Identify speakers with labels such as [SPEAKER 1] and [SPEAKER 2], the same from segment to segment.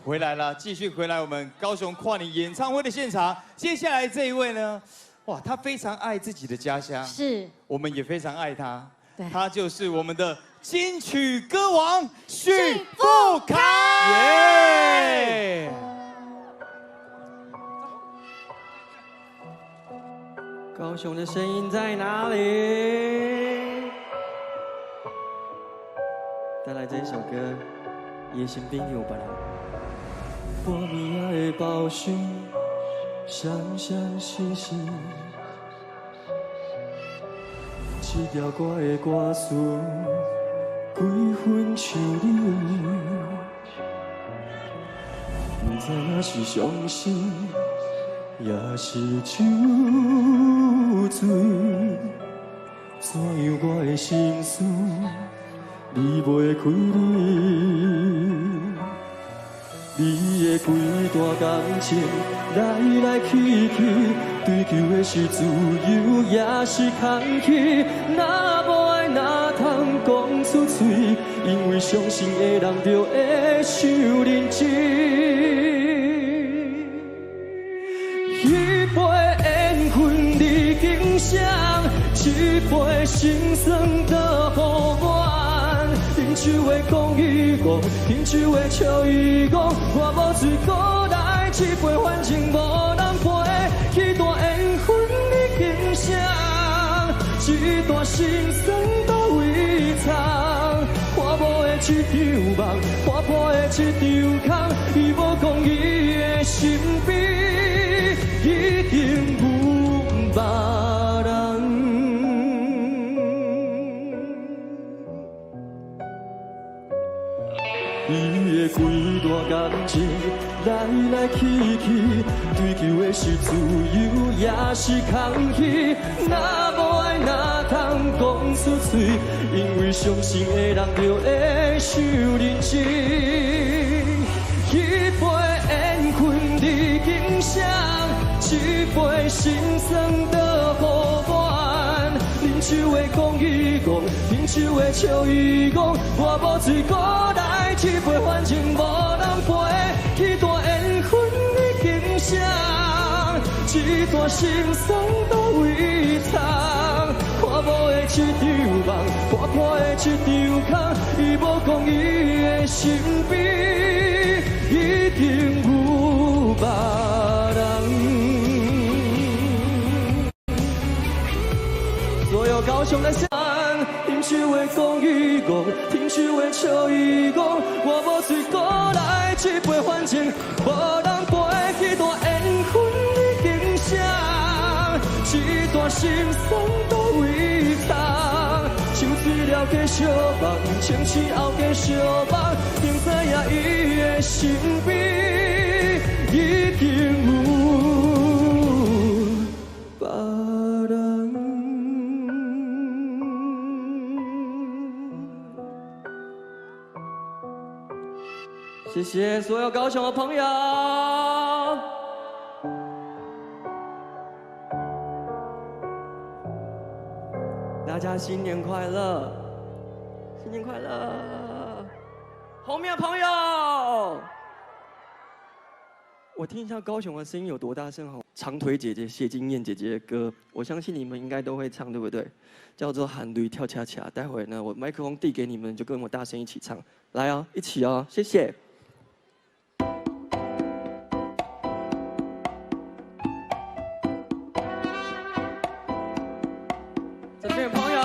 [SPEAKER 1] 回来了，继续回来我们高雄跨年演唱会的现场。接下来这一位呢，哇，他非常爱自己的家乡，
[SPEAKER 2] 是，
[SPEAKER 1] 我们也非常爱他。
[SPEAKER 2] 对，
[SPEAKER 1] 他就是我们的金曲歌王许富凯。耶！
[SPEAKER 3] 高雄的声音在哪里？带来这一首歌《夜行兵有吧》。半暝的包廂，闪闪烁烁，一条歌的歌词，几分像你，不知影是伤心，也是酒醉。怎样我的心思，离袂开你？你的规段感情来来去去，追求的是自由，也是空虚。若无爱，哪通讲出嘴？因为伤心的人就会受认真。一杯缘分你敬上，一杯心酸倒予我。饮酒的讲与讲，饮酒的笑与讲，我无醉过来一杯，反正无人陪。去段缘分你敬上，一段心酸倒位藏。看无的一场梦，看破的一场空，伊无讲伊的心悲，已经有别人。你的规段感情来来去去，追求的是自由，也是空虚。若无爱，哪通讲出嘴？因为伤心的人就会受认真。一杯缘分你敬上，一杯心酸倒予我。饮酒的讲与讲，饮酒的笑与讲，我无醉过来一杯，反正无人陪。去段缘分你敬上，一段心酸倒位藏。看无的一场梦，看破的一场空，伊无讲伊的心悲，已经有别人。所有高雄的乡，饮酒的讲与讲，饮酒的笑与讲，我无醉过来一杯，反正无人陪。去段缘分你敬上，一段心酸倒位藏。酒醉了继续梦，清醒后继续梦，并知影伊的心悲，已经有别人。谢谢所有高雄的朋友，大家新年快乐，新年快乐！后面的朋友，我听一下高雄的声音有多大声好？长腿姐姐谢金燕姐姐的歌，我相信你们应该都会唱，对不对？叫做《喊驴跳恰恰》。待会呢，我麦克风递给你们，就跟我大声一起唱，来哦，一起哦，谢谢。这边的朋友，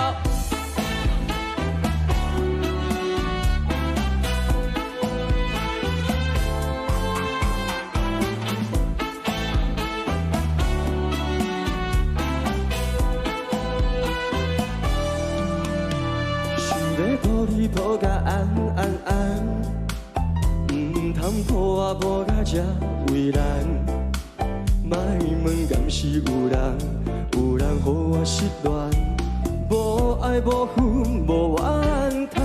[SPEAKER 3] 想要抱你抱甲安安安，唔通抱我抱甲这为难。莫问敢是有人，有人予我失恋。无爱无恨无怨叹，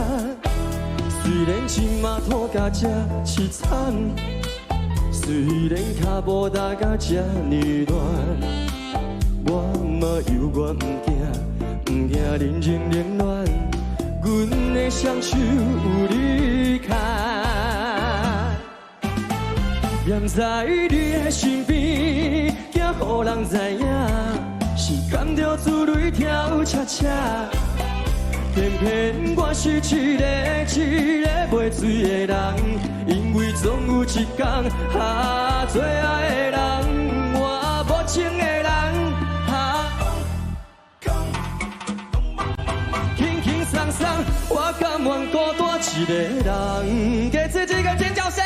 [SPEAKER 3] 虽然情嘛吐甲这凄惨，虽然脚无踏甲这呢乱，我嘛犹原不惊人情冷暖，阮的双手有你牵。念在你的身边，惊予人知影，是甘着自泪跳恰恰。偏偏我是一个袂醉的人，因为总有一天，最爱的人，我无情的人，轻轻松松，我甘愿孤单一个人，给自己一个尖叫声。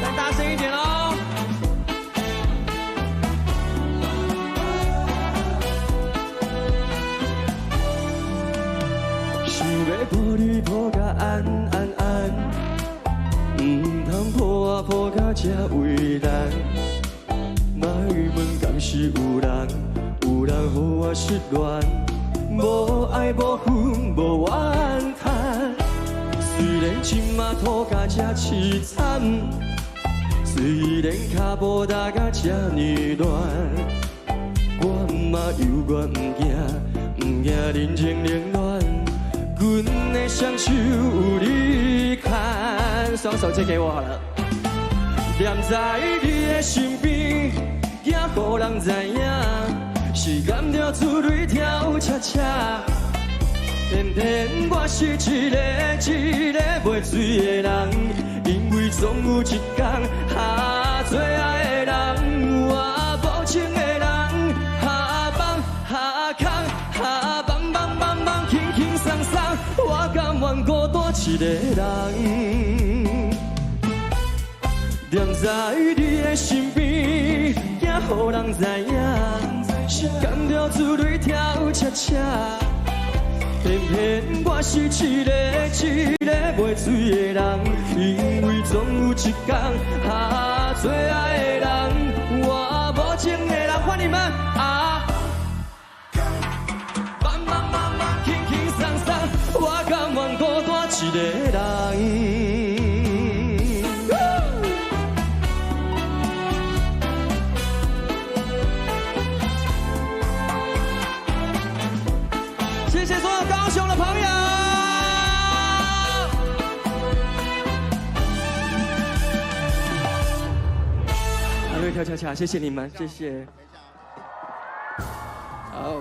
[SPEAKER 3] 再大声一点哦！想要抱你抱甲安安安，唔通抱啊抱甲这为难。莫问敢是有人，有人予我失恋，无爱无恨无怨叹。虽然今嘛土甲这凄惨，虽然脚步踏甲这呢乱，我嘛犹原唔惊人情冷暖。阮的双手有你牵，双手借给我好了。念在你的身边，惊予人知影，是甘着自泪跳恰恰。偏偏我是一个袂醉的人，因为总有一天，最爱的人，我无情的人，放放放放放，轻轻松松，我甘愿孤单一个人。念在你的身边，惊予人知影，是甘着自泪跳恰恰。偏偏我是一个袂醉的人，因为总有一天，最爱的人，我无情的人，欢迎你们慢慢慢慢，轻轻松松，我甘愿孤单一个人。谢谢所有高雄的朋友。还会跳恰恰，谢谢你们，谢谢。好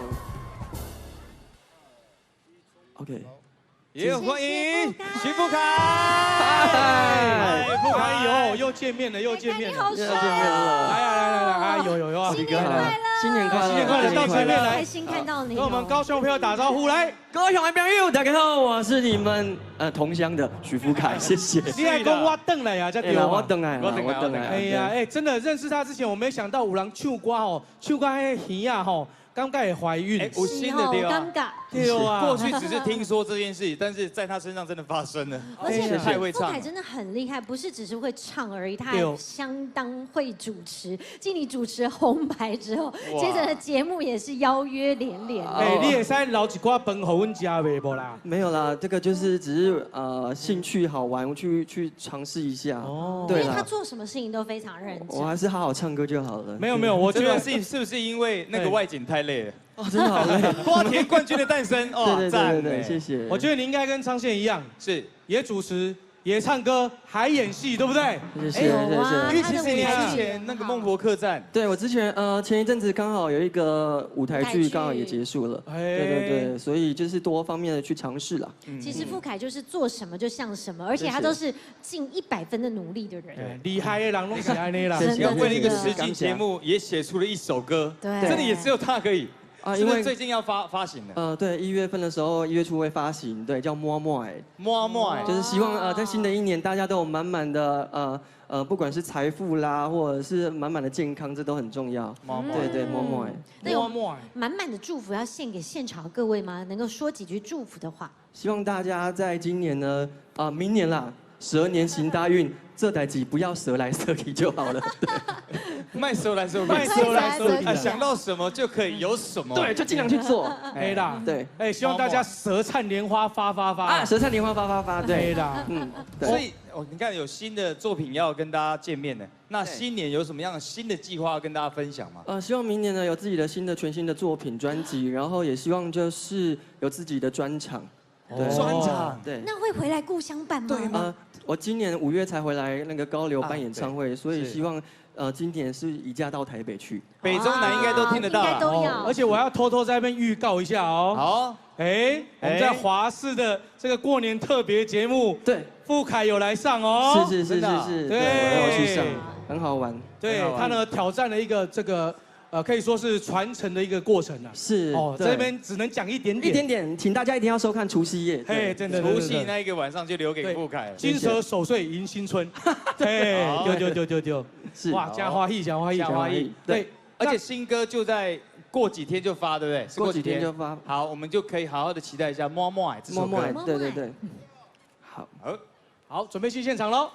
[SPEAKER 3] ，OK。
[SPEAKER 1] 也有欢迎徐富凯，
[SPEAKER 2] 哎，富凯又见面了，又见面了，
[SPEAKER 3] 又见面了。
[SPEAKER 2] 来，有啊，
[SPEAKER 3] 新年快乐，新年快乐，
[SPEAKER 2] 新年快乐，到前面来，
[SPEAKER 4] 开心看到你，
[SPEAKER 2] 跟我们高雄朋友打招呼来。
[SPEAKER 3] 高雄的朋友，大家好，我是你们同乡的许富凯，谢谢。
[SPEAKER 2] 你还跟我等来呀，叫丢
[SPEAKER 3] 我等来，我等来。
[SPEAKER 2] 哎呀，哎，真的认识他之前，我没想到有人唱歌哦，唱歌那鱼啊吼。刚刚也怀孕，
[SPEAKER 1] 有新的对
[SPEAKER 4] 尴尬，
[SPEAKER 2] 对啊。
[SPEAKER 1] 过去只是听说这件事，但是在他身上真的发生了。
[SPEAKER 4] 而且
[SPEAKER 1] 太会唱，
[SPEAKER 4] 富凯真的很厉害，不是只是会唱而已，他还相当会主持。继你主持红白之后，接着的节目也是邀约连连。
[SPEAKER 2] 哎，你也使留一寡饭给阮吃袂不啦？
[SPEAKER 3] 没有啦，这个就是只是兴趣好玩，去尝试一下。哦，对
[SPEAKER 4] 因为他做什么事情都非常认真。
[SPEAKER 3] 我还是好好唱歌就好了。
[SPEAKER 2] 没有，我觉得
[SPEAKER 1] 是不是因为那个外景太累了？
[SPEAKER 3] 哦，真的好累！
[SPEAKER 1] 花田冠军的诞生，哦，
[SPEAKER 3] 对，谢谢。
[SPEAKER 2] 我觉得你应该跟昌宪一样，
[SPEAKER 1] 是
[SPEAKER 2] 也主持，也唱歌，还演戏，对不对？
[SPEAKER 3] 谢谢。
[SPEAKER 1] 因为其实你之前那个孟婆客栈，
[SPEAKER 3] 对我之前前一阵子刚好有一个舞台剧刚好也结束了，对，所以就是多方面的去尝试啦。
[SPEAKER 4] 其实富凯就是做什么就像什么，而且他都是尽100分的努力的人。
[SPEAKER 2] 厉害的人都是安尼啦。
[SPEAKER 1] 要为了一个实境节目也写出了一首歌，
[SPEAKER 4] 对，
[SPEAKER 1] 真的也只有他可以。因为最近要发行了。
[SPEAKER 3] 对，1月份的时候，1月初会发行，对，叫摸摸哎，
[SPEAKER 1] 摸摸哎，
[SPEAKER 3] 就是希望在新的一年，大家都有满满的不管是财富啦，或者是满满的健康，这都很重要。对，摸摸哎，
[SPEAKER 4] 摸摸哎，满满的祝福要献给现场各位吗？能够说几句祝福的话？
[SPEAKER 3] 希望大家在今年呢，明年啦，12年行大运，这代志不要蛇来蛇去就好了。
[SPEAKER 1] 卖蛇来蛇去，想到什么就可以有什么。
[SPEAKER 3] 对，就尽量去做。
[SPEAKER 2] 黑啦，
[SPEAKER 3] 对，
[SPEAKER 2] 哎，希望大家舌灿莲花发
[SPEAKER 3] 舌灿莲花发，对
[SPEAKER 2] 啦，
[SPEAKER 1] 所以你看有新的作品要跟大家见面呢，那新年有什么样的新的计划要跟大家分享吗？
[SPEAKER 3] 希望明年呢有自己的全新的作品专辑，然后也希望就是有自己的专场。
[SPEAKER 1] 专场。
[SPEAKER 3] 对。
[SPEAKER 4] 那会回来故乡办吗？
[SPEAKER 1] 对吗？
[SPEAKER 3] 我今年5月才回来那个高流办演唱会，所以希望今年是移驾到台北去。
[SPEAKER 1] 北中南应该都听得到
[SPEAKER 4] 应该都要。
[SPEAKER 2] 而且我要偷偷在那边预告一下哦。
[SPEAKER 1] 好，
[SPEAKER 2] 我们在华视的这个过年特别节目，
[SPEAKER 3] 对，
[SPEAKER 2] 傅凯有来上哦。
[SPEAKER 3] 是，
[SPEAKER 2] 对，
[SPEAKER 3] 我有去上，很好玩。
[SPEAKER 2] 对他呢挑战了一个这个可以说是传承的一个过程啊。
[SPEAKER 3] 是
[SPEAKER 2] 这边只能讲一点点，
[SPEAKER 3] 请大家一定要收看除夕夜。
[SPEAKER 2] 嘿，真的，
[SPEAKER 1] 除夕那一个晚上就留给傅凯了。
[SPEAKER 2] 金蛇守岁迎新春，对，丢，
[SPEAKER 3] 是
[SPEAKER 2] 哇，加花艺，对，
[SPEAKER 1] 而且新歌就在过几天就发，对不对？是
[SPEAKER 3] 过几天就发。
[SPEAKER 1] 好，我们就可以好好的期待一下《摸摸爱》这首歌。
[SPEAKER 3] 对，
[SPEAKER 2] 好，准备去现场喽。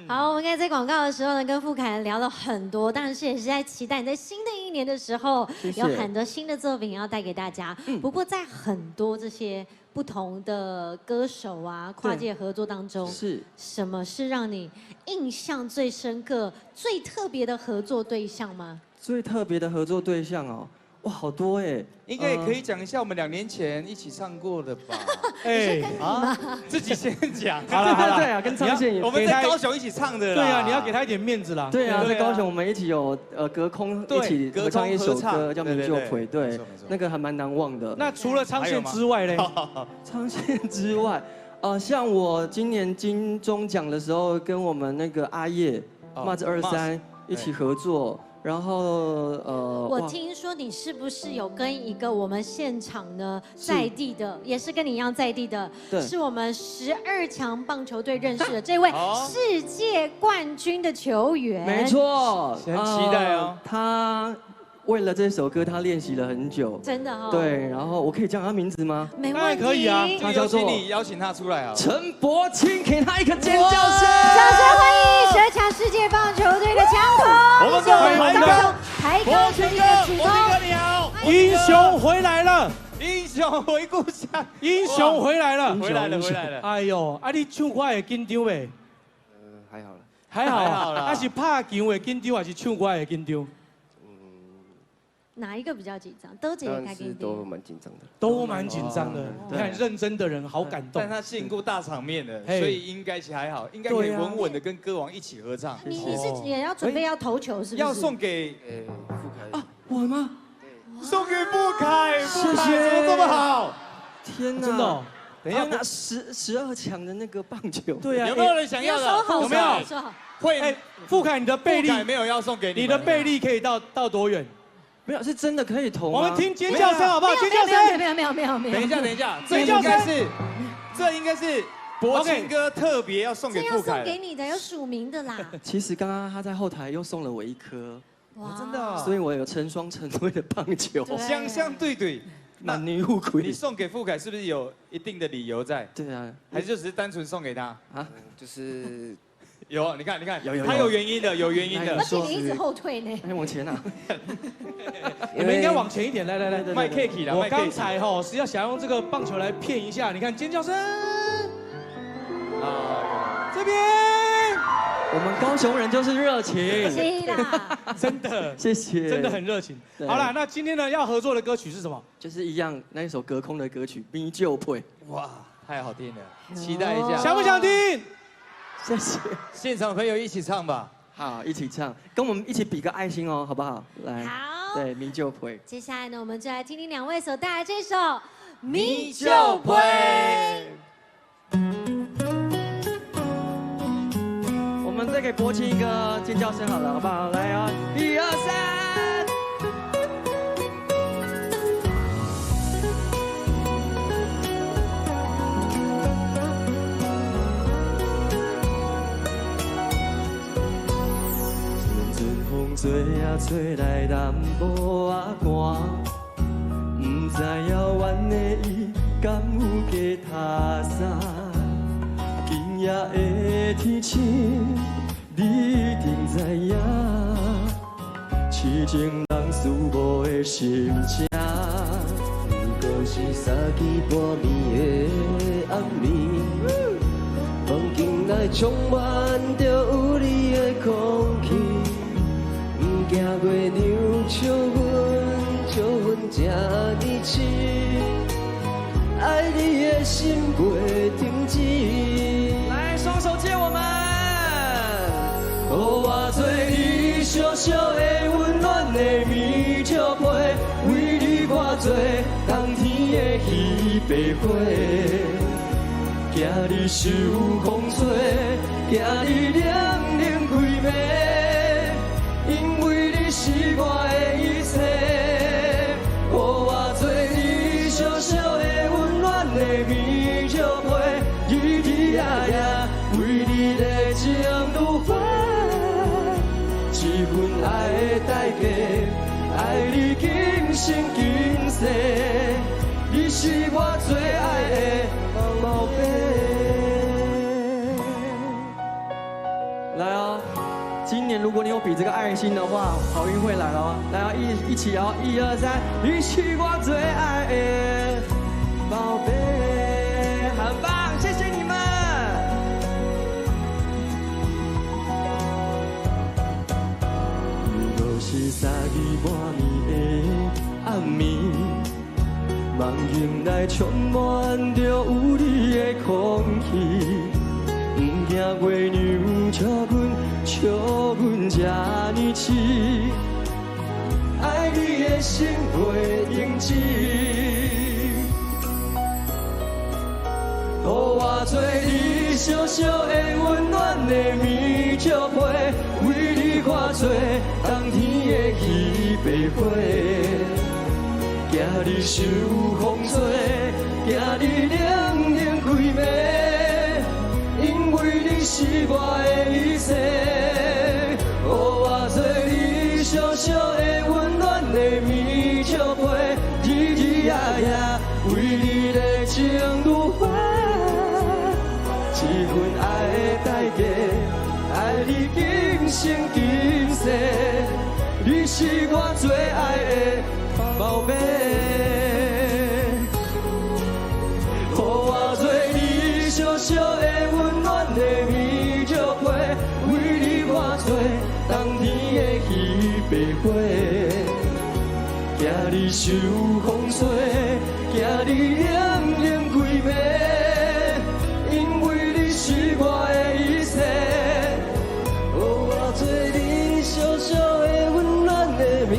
[SPEAKER 4] 好，我们刚才在广告的时候呢，跟傅凯聊了很多，当然是也是在期待你在新的一年的时候，有很多新的作品要带给大家。不过在很多这些不同的歌手啊，跨界合作当中，什么是让你印象最深刻、最特别的合作对象吗？
[SPEAKER 3] 最特别的合作对象哦，哇，好多哎。
[SPEAKER 1] 应该也可以讲一下我们2年前一起唱过的吧？自己先讲。
[SPEAKER 2] 好了，
[SPEAKER 3] 对啊，跟昌宪
[SPEAKER 1] 我们在高雄一起唱的。
[SPEAKER 2] 对啊，你要给他一点面子啦。
[SPEAKER 3] 对啊，在高雄我们一起有隔空一起合唱一首歌叫《明就回》，对，那个还蛮难忘的。
[SPEAKER 2] 那除了昌宪之外嘞？
[SPEAKER 3] 昌宪之外，像我今年金钟奖的时候，跟我们那个阿叶 Mars23一起合作。然后
[SPEAKER 4] 我听说你是不是有跟一个我们现场呢在地的，也是跟你一样在地的，是我们12强棒球队认识的这位世界冠军的球员？
[SPEAKER 3] 没错，
[SPEAKER 1] 很期待哦。
[SPEAKER 3] 他为了这首歌，他练习了很久，
[SPEAKER 4] 真的哦。
[SPEAKER 3] 对，然后我可以叫他名字吗？
[SPEAKER 4] 没问题，
[SPEAKER 2] 可以啊。
[SPEAKER 3] 他叫做
[SPEAKER 1] 邀请他出来啊。
[SPEAKER 3] 陈柏青，给他一个尖叫声！
[SPEAKER 4] 掌声欢迎12强世界棒球队的强投，
[SPEAKER 1] 我们欢迎
[SPEAKER 4] 台高球队的主
[SPEAKER 1] 总，你好，
[SPEAKER 2] 英雄回来了，
[SPEAKER 1] 英雄回故乡，
[SPEAKER 2] 英雄回来了，
[SPEAKER 1] 回来了。
[SPEAKER 2] 哎呦，你唱歌会紧张没？还好啦。是拍球会紧张，还是唱歌会紧张？
[SPEAKER 4] 哪一个比较紧张？都这个开心
[SPEAKER 3] 都蛮紧张的，
[SPEAKER 2] 都蛮紧张的。你看认真的人好感动，
[SPEAKER 1] 但他吸引过大场面的，所以应该还好，应该可以稳稳的跟歌王一起合唱。
[SPEAKER 4] 你是也要准备要投球是不是？
[SPEAKER 1] 要送给
[SPEAKER 3] 傅凯啊，我吗？
[SPEAKER 1] 送给傅凯，
[SPEAKER 3] 谢谢，
[SPEAKER 1] 怎么这么好？
[SPEAKER 3] 天哪！
[SPEAKER 2] 真的，
[SPEAKER 3] 等一下，那12强的那个棒球，
[SPEAKER 2] 对啊，
[SPEAKER 1] 有没有人想要的？
[SPEAKER 4] 有
[SPEAKER 2] 没有？
[SPEAKER 1] 会，
[SPEAKER 2] 傅凯，你的背力
[SPEAKER 1] 没有要送给你，
[SPEAKER 2] 你的背力可以到多远？
[SPEAKER 3] 没有，是真的可以投吗？
[SPEAKER 2] 我们听尖叫声好不好？尖叫声！
[SPEAKER 4] 没有。
[SPEAKER 1] 等一下，这应该是柏青哥特别要送给傅凯，
[SPEAKER 4] 送给你的有署名的啦。
[SPEAKER 3] 其实刚刚他在后台又送了我1颗，
[SPEAKER 4] 哇，
[SPEAKER 1] 真的，
[SPEAKER 3] 所以我有成双成对的棒球，
[SPEAKER 1] 相对，
[SPEAKER 3] 男女互亏。
[SPEAKER 1] 你送给傅凯是不是有一定的理由在？
[SPEAKER 3] 对啊，
[SPEAKER 1] 还是就只是单纯送给他
[SPEAKER 3] 啊？
[SPEAKER 5] 就是。
[SPEAKER 1] 有，你看，
[SPEAKER 3] 有，
[SPEAKER 1] 他有原因的，
[SPEAKER 4] 而且你一直后退呢。
[SPEAKER 3] 往前啊！
[SPEAKER 2] 你们应该往前一点，来，
[SPEAKER 1] 卖 cake 啦！
[SPEAKER 2] 我刚才是要想用这个棒球来骗一下，你看尖叫声啊，这边
[SPEAKER 3] 我们高雄人就是热情，
[SPEAKER 4] 是啦，
[SPEAKER 2] 真的，
[SPEAKER 3] 谢谢，
[SPEAKER 2] 真的很热情。好啦，那今天呢要合作的歌曲是什么？
[SPEAKER 3] 就是一样那一首隔空的歌曲《咪就配》。
[SPEAKER 1] 哇，太好听了，期待一下，
[SPEAKER 2] 想不想听？
[SPEAKER 3] 谢谢，
[SPEAKER 1] 现场朋友一起唱吧。
[SPEAKER 3] 好，一起唱，跟我们一起比个爱心哦，好不好？来，
[SPEAKER 4] 好，
[SPEAKER 3] 对，咪就配。
[SPEAKER 4] 接下来呢，我们就来听听2位所带来这首《
[SPEAKER 1] 咪就配》。
[SPEAKER 3] 我们再给柏青一个尖叫声好了，好不好？来啊，1、2、3。吹啊吹来淡薄仔寒，不知遥远的伊敢有加他啥？今夜的天气，你一定知影。痴情人思无的心情，如果是三更半暝的暗暝，梦境内充满着有你的空气。行过娘笑阮这呢深，爱你的心袂停止。
[SPEAKER 2] 来，双手借我们。
[SPEAKER 3] 予我做你小小的温暖的棉石被，为你我做冬天的鱼白花。惊你受风吹，惊你冷冷规暝，因为你是我的一切。予我做你小小的温暖的棉石被，日日夜夜为你热情如火，一份爱的代价，爱你今生今世，你是我最爱的宝贝。来哦，今年如果你有比这个爱心的话，好运会来了。来啊，一起哦，1、2、3，你是我最爱的宝贝。很棒，谢谢你们。若是三更半暝的暗暝，梦境内充满着有你的空气。不惊月娘笑阮这呢痴，爱你的心袂停止。予我做你小小的温暖的棉石被，为你我做冬天的鱼白花。惊你受风吹，惊你冷冷规暝，因为你是我的一切。予我做你小小的温暖的棉石被，日日夜夜为你热情如火，一份爱的代价，爱你今生今世，你是我最爱的宝贝。予我做你小小的温暖的棉石被，为你我做冬天的鱼白花。惊你受风吹，惊你冷冷规暝，因为你是我的一切。予我做你小小的温暖的棉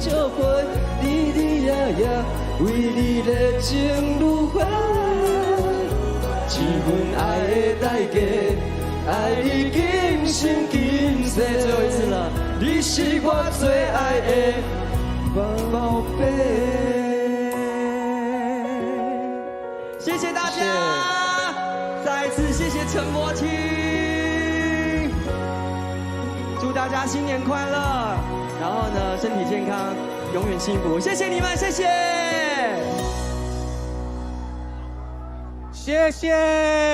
[SPEAKER 3] 石被，日日夜夜为你热情如火，一份爱的代价，爱你今生今世。最后一次了，你是我最爱的宝贝。谢谢大家，再次谢谢陈柏青，祝大家新年快乐，然后呢，身体健康，永远幸福。谢谢你们，谢谢，
[SPEAKER 2] 谢谢。